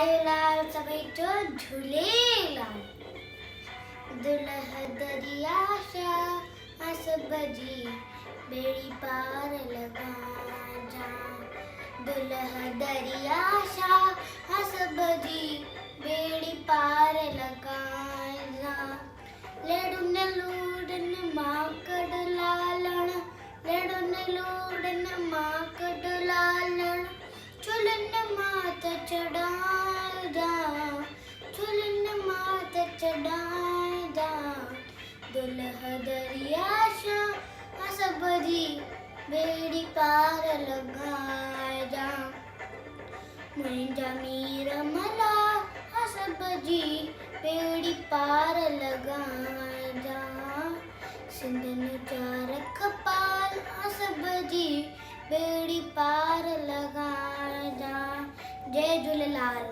आयो लाल सभई जो झूलेलाल। दुल्हा दरिया शाह हंस बजी बेड़ी पार लगा जा। दुल्हा दरिया शाह हंस बजी बेड़ी पार लगा जा। लेडुन लूडन माकड़ लालण, लेडुन लूडन माकड़ लालण, चुलन मात चढ़ादा, चुलन मात चढ़ादा। दुल्हा दरिया शाह हंस बजी बेड़ी पार लगा जा। मुंहिंजा मीर मला हंस बजी बेड़ी पार लगा जा। सिंधन जा रखपाल हंस बजी बेड़ी पार लगा जा। जय झूलेलाल।